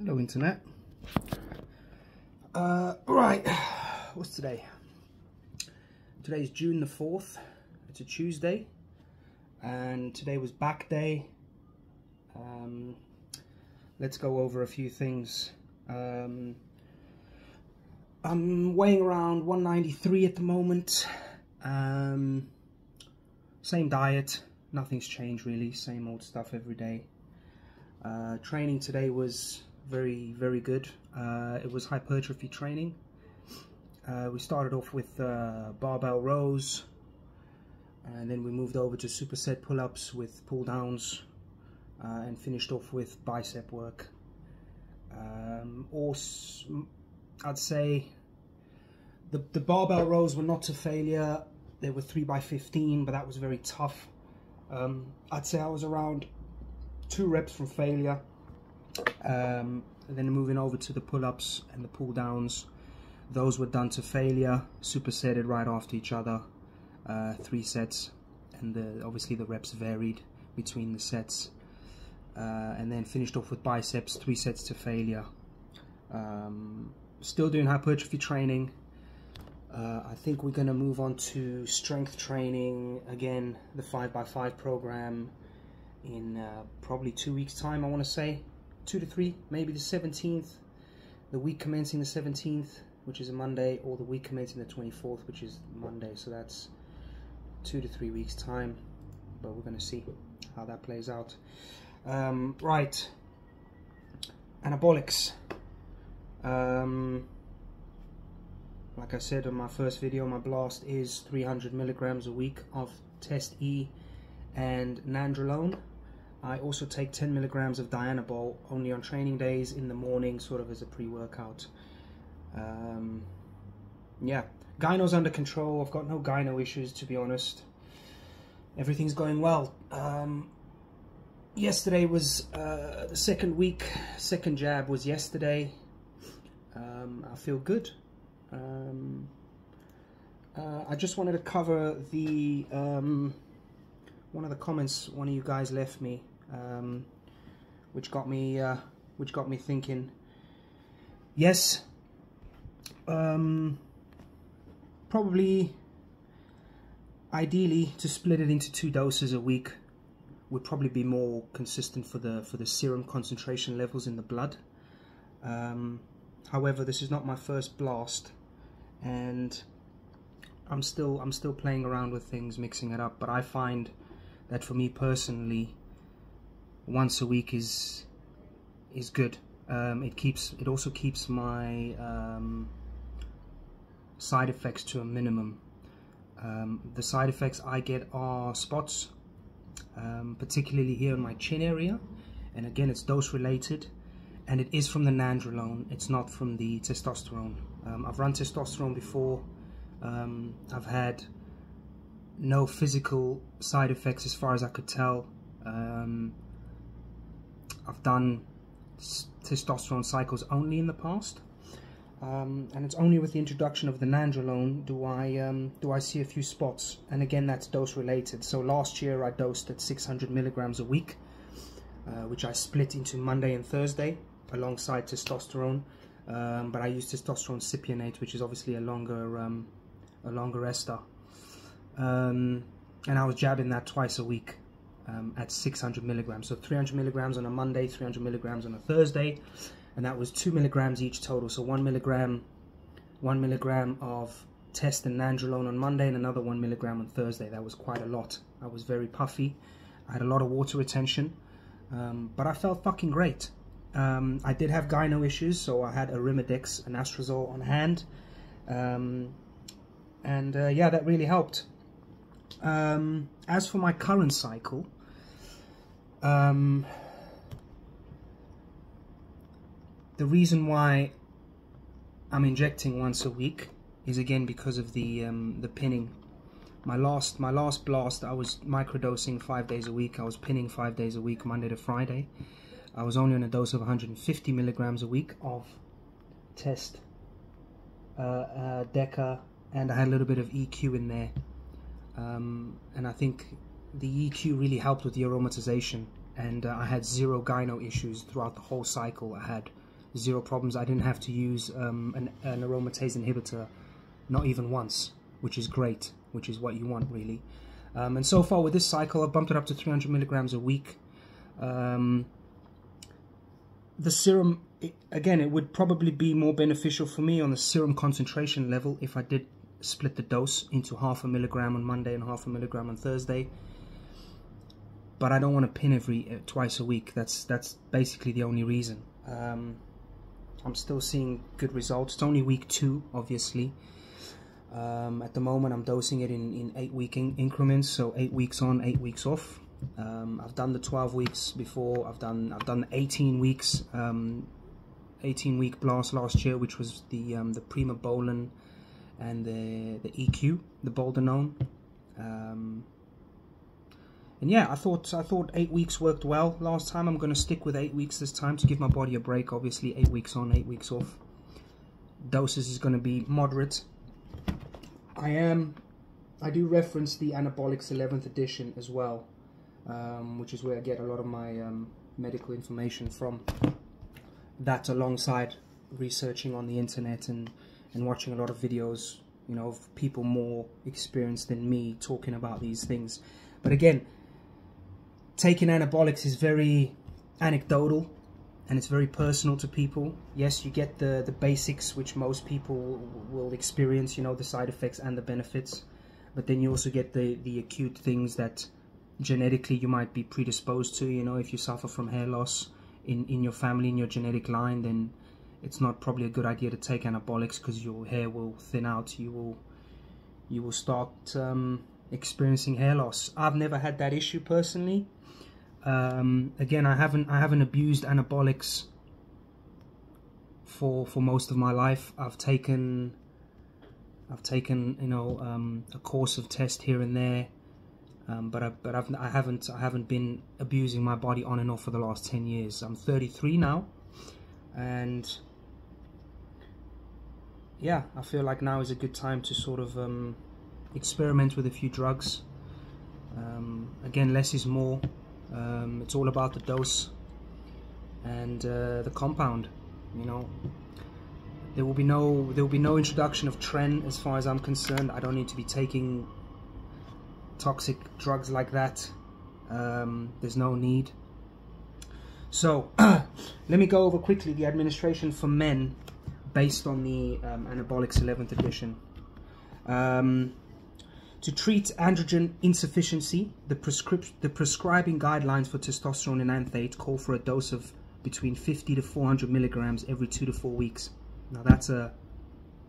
Hello internet. Right, what's today? Today's June the 4th. It's a Tuesday, and today was back day. Let's go over a few things. I'm weighing around 193 at the moment. Same diet, nothing's changed really, same old stuff every day. Training today was very good. It was hypertrophy training. We started off with barbell rows, and then we moved over to superset pull-ups with pull downs, and finished off with bicep work. I'd say the barbell rows were not to failure. They were 3x15, but that was very tough. I'd say I was around 2 reps from failure. And then moving over to the pull-ups and the pull downs, those were done to failure, supersetted right after each other, 3 sets, and obviously the reps varied between the sets, and then finished off with biceps, 3 sets to failure. Still doing hypertrophy training. I think we're going to move on to strength training again, the 5x5 program, in probably 2 weeks time. I want to say 2 to 3, maybe the 17th, the week commencing the 17th, which is a Monday, or the week commencing the 24th, which is Monday. So that's 2 to 3 weeks time, but we're going to see how that plays out. Right, anabolics. Like I said in my first video, my blast is 300 milligrams a week of Test E and nandrolone. I also take 10 milligrams of Dianabol only on training days in the morning, sort of as a pre-workout. Yeah, gyno's under control. I've got no gyno issues, to be honest. Everything's going well. Yesterday was the second jab was yesterday. I feel good. I just wanted to cover the one of the comments one of you guys left me, which got me thinking. Yes, probably ideally to split it into 2 doses a week would probably be more consistent for the serum concentration levels in the blood. However, this is not my first blast, and I'm still playing around with things, mixing it up. But I find that for me personally, once a week is good. It also keeps my side effects to a minimum. The side effects I get are spots, particularly here in my chin area, and again it's dose related, and it is from the nandrolone, it's not from the testosterone. I've run testosterone before. I've had no physical side effects as far as I could tell. I've done testosterone cycles only in the past, and it's only with the introduction of the nandrolone do I see a few spots, and again that's dose related. So last year I dosed at 600 milligrams a week, which I split into Monday and Thursday alongside testosterone, but I used testosterone cypionate, which is obviously a longer ester, and I was jabbing that twice a week at 600 milligrams. So 300 milligrams on a Monday, 300 milligrams on a Thursday, and that was 2 milligrams each total. So 1 milligram of test and nandrolone on Monday, and another 1 milligram on Thursday. That was quite a lot. I was very puffy. I had a lot of water retention, but I felt fucking great. I did have gyno issues, so I had Arimidex and Anastrozole on hand, and yeah, that really helped. As for my current cycle, the reason why I'm injecting once a week is again because of the pinning. My last blast, I was microdosing 5 days a week. I was pinning 5 days a week, Monday to Friday. I was only on a dose of 150 milligrams a week of test, Deca, and I had a little bit of EQ in there. And I think the EQ really helped with the aromatization, and I had 0 gyno issues throughout the whole cycle. I had zero problems. I didn't have to use an aromatase inhibitor, not even once, which is great, which is what you want really. And so far with this cycle, I've bumped it up to 300 milligrams a week. The serum, again, it would probably be more beneficial for me on the serum concentration level if I did split the dose into 0.5 milligram on Monday and 0.5 milligram on Thursday. But I don't want to pin twice a week. That's basically the only reason. I'm still seeing good results. It's only week 2, obviously. At the moment, I'm dosing it in 8-week increments, so 8 weeks on, 8 weeks off. I've done the 12 weeks before. I've done 18 weeks, 18-week blast last year, which was the Primobolan and the EQ, the Boldenone. And yeah, I thought 8 weeks worked well last time. I'm going to stick with 8 weeks this time to give my body a break. Obviously, 8 weeks on, 8 weeks off. Doses is going to be moderate. I do reference the Anabolics 11th edition as well, which is where I get a lot of my medical information from. That alongside researching on the internet and watching a lot of videos, you know, of people more experienced than me talking about these things. But again, taking anabolics is very anecdotal and it's very personal to people. Yes, you get the basics which most people will experience, you know, the side effects and the benefits, but then you also get the acute things that genetically you might be predisposed to. You know, if you suffer from hair loss in your family, in your genetic line, then it's not probably a good idea to take anabolics because your hair will thin out. You will start experiencing hair loss. I've never had that issue personally. Again, I haven't abused anabolics for most of my life. I've taken you know, a course of test here and there, but I haven't been abusing my body on and off for the last 10 years. I'm 33 now, and yeah, I feel like now is a good time to sort of experiment with a few drugs. Again, less is more. It's all about the dose and the compound. You know, there will be no introduction of Tren as far as I'm concerned. I don't need to be taking toxic drugs like that. There's no need. So let me go over quickly the administration for men based on the Anabolics 11th edition. To treat androgen insufficiency, the prescribing guidelines for testosterone enanthate call for a dose of between 50 to 400 milligrams every 2 to 4 weeks. Now that's a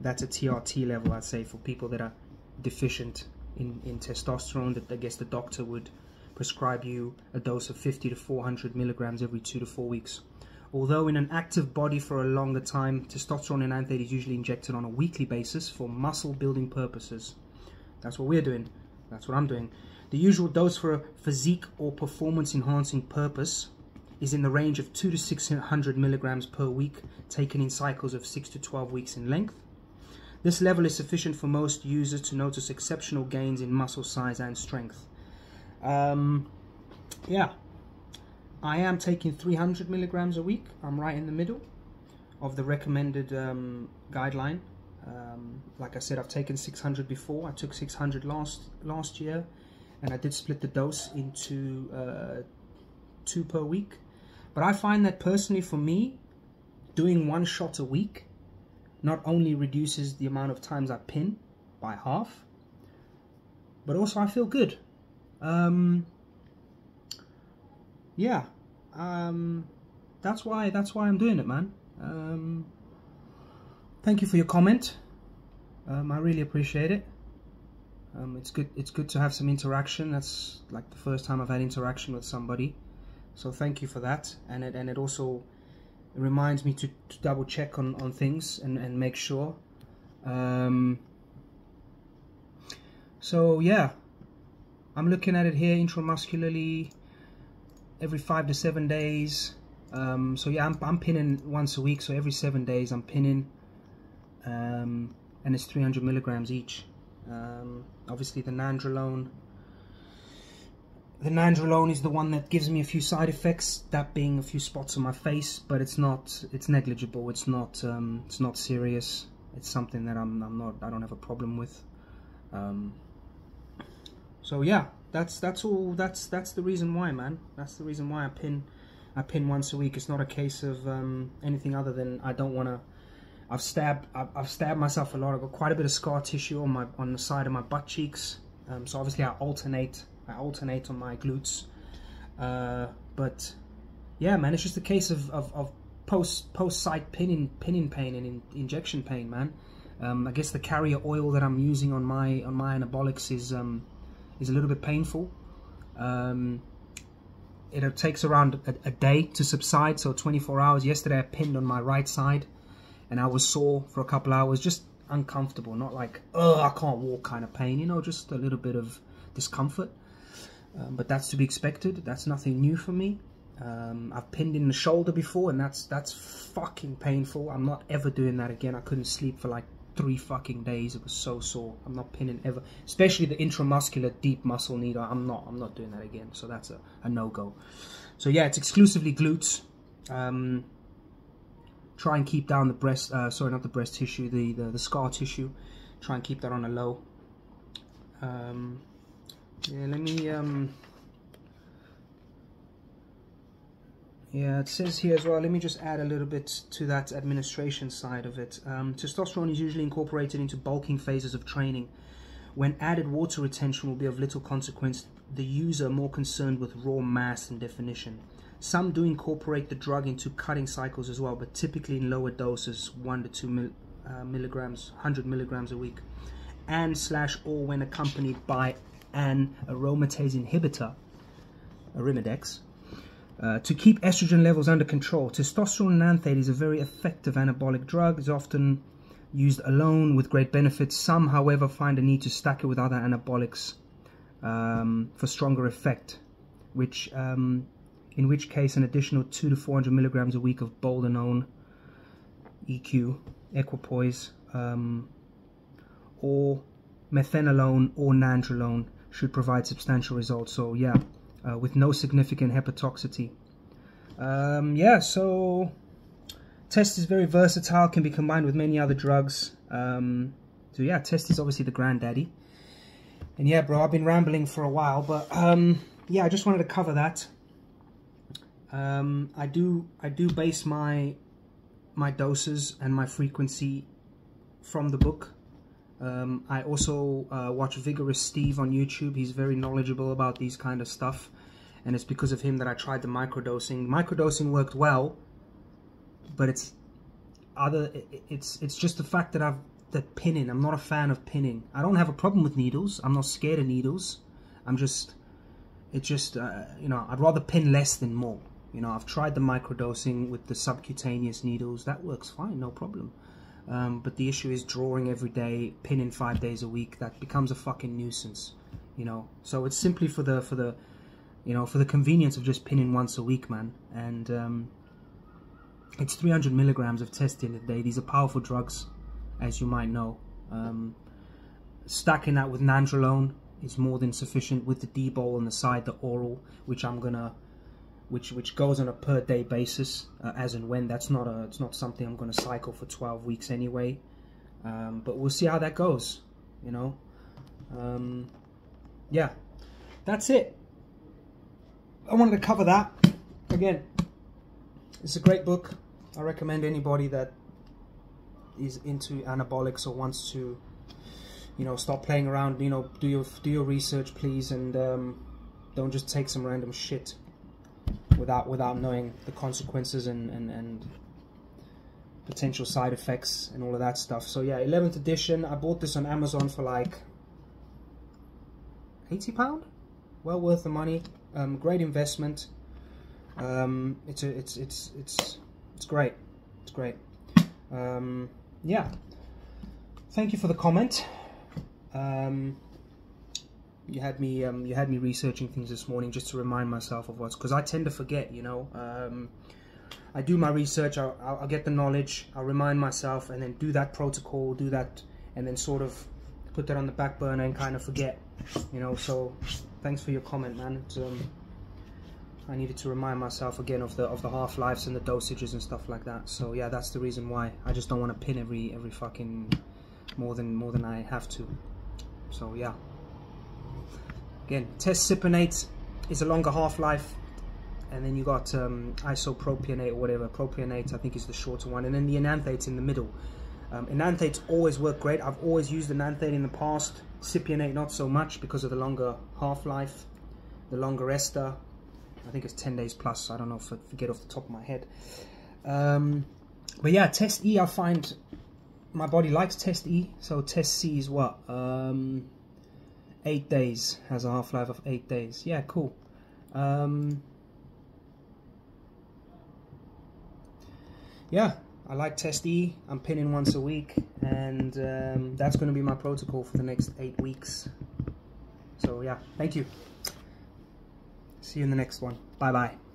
TRT level, I'd say, for people that are deficient in testosterone. That I guess the doctor would prescribe you a dose of 50 to 400 milligrams every 2 to 4 weeks. Although in an active body for a longer time, testosterone enanthate is usually injected on a weekly basis for muscle building purposes. That's what we're doing. That's what I'm doing. The usual dose for a physique or performance enhancing purpose is in the range of 200 to 600 milligrams per week, taken in cycles of 6 to 12 weeks in length. This level is sufficient for most users to notice exceptional gains in muscle size and strength. Yeah, I am taking 300 milligrams a week. I'm right in the middle of the recommended guideline. Like I said, I've taken 600 before. I took 600 last year, and I did split the dose into 2 per week. But I find that personally for me, doing 1 shot a week not only reduces the amount of times I pin by half, but also I feel good. Yeah, that's why I'm doing it, man. Thank you for your comment. I really appreciate it. It's good to have some interaction. That's like the first time I've had interaction with somebody, so thank you for that. And it also reminds me to double check on things and make sure. So yeah, I'm looking at it here intramuscularly every 5 to 7 days. So yeah, I'm pinning once a week, so every 7 days I'm pinning. And it's 300 milligrams each. Obviously the nandrolone The nandrolone is the one that gives me a few side effects, that being a few spots on my face, but it's negligible. It's not serious. It's something that I don't have a problem with. So yeah, that's all. That's the reason why, man. That's the reason why I pin once a week. It's not a case of anything other than I don't want to. I've stabbed myself a lot. I've got quite a bit of scar tissue on the side of my butt cheeks. So obviously I alternate on my glutes. But yeah, man, it's just a case of post-site pinning pain and injection pain, man. I guess the carrier oil that I'm using on my anabolics is a little bit painful. It takes around a day to subside, so 24 hours. Yesterday I pinned on my right side, and I was sore for a couple hours, just uncomfortable, not like, oh, I can't walk kind of pain, you know, just a little bit of discomfort. But that's to be expected. That's nothing new for me. I've pinned in the shoulder before, and that's fucking painful. I'm not ever doing that again. I couldn't sleep for like 3 fucking days. It was so sore. I'm not pinning ever, especially the intramuscular deep muscle needle. I'm not doing that again. So that's a no-go. So yeah, it's exclusively glutes. Try and keep down the breast, sorry, not the breast tissue, the scar tissue. Try and keep that on a low. Yeah, let me, yeah, it says here as well, let me just add a little bit to that administration side of it. Testosterone is usually incorporated into bulking phases of training. When added water retention will be of little consequence, the user more concerned with raw mass and definition. Some do incorporate the drug into cutting cycles as well, but typically in lower doses, 1 to 2 milligrams, 100 milligrams a week, and/or when accompanied by an aromatase inhibitor, Arimidex, to keep estrogen levels under control. Testosterone enanthate is a very effective anabolic drug. It's often used alone with great benefits. Some, however, find a need to stack it with other anabolics for stronger effect, in which case an additional 200 to 400 milligrams a week of boldenone, EQ, equipoise, or methanolone or nandrolone should provide substantial results. So yeah, with no significant hepatotoxicity. Yeah, so test is very versatile, can be combined with many other drugs. So yeah, test is obviously the granddaddy. And yeah, bro, I've been rambling for a while, but yeah, I just wanted to cover that. I do base my doses and my frequency from the book. I also watch Vigorous Steve on YouTube. He's very knowledgeable about these kind of stuff, and it's because of him that I tried the microdosing. Microdosing worked well, but it's just the fact that pinning. I'm not a fan of pinning. I don't have a problem with needles. I'm not scared of needles. You know, I'd rather pin less than more. You know, I've tried the microdosing with the subcutaneous needles. That works fine, no problem. But the issue is drawing every day, pinning 5 days a week. That becomes a fucking nuisance, you know. So it's simply for the convenience of just pinning once a week, man. And it's 300 milligrams of testing a day. These are powerful drugs, as you might know. Stacking that with nandrolone is more than sufficient, with the D-bol on the side, the oral, which which goes on a per day basis, as and when. It's not something I'm going to cycle for 12 weeks anyway. But we'll see how that goes, you know. Yeah, that's it. I wanted to cover that. Again, it's a great book. I recommend anybody that is into anabolics or wants to, you know, stop playing around, you know, do your research, please, and don't just take some random shit without knowing the consequences and potential side effects and all of that stuff. So yeah, 11th edition. I bought this on Amazon for like £80. Well worth the money. Great investment. It's great. It's great. Yeah. Thank you for the comment. You had me researching things this morning just to remind myself of what's, because I tend to forget, you know. I do my research, I'll get the knowledge, I'll remind myself, and then do that protocol, do that, and then sort of put that on the back burner and kind of forget, you know. So Thanks for your comment, man. It's, I needed to remind myself again of the half-lives and the dosages and stuff like that. So yeah, that's the reason why. I just don't want to pin every fucking more than I have to. So yeah. Again, tesipionate is a longer half-life, and then you got isopropionate or whatever. Propionate, I think, is the shorter one, and then the enanthate in the middle. Enanthates always work great. I've always used enanthate in the past. Cypionate not so much because of the longer half-life, the longer ester. I think it's 10 days plus. I don't know if I forget off the top of my head. But yeah, Test E, I find my body likes Test E. So Test C is what? 8 days. Has a half-life of 8 days. Yeah, cool. Yeah, I like Test E. I'm pinning once a week, and that's going to be my protocol for the next 8 weeks. So yeah, thank you. See you in the next one. Bye bye.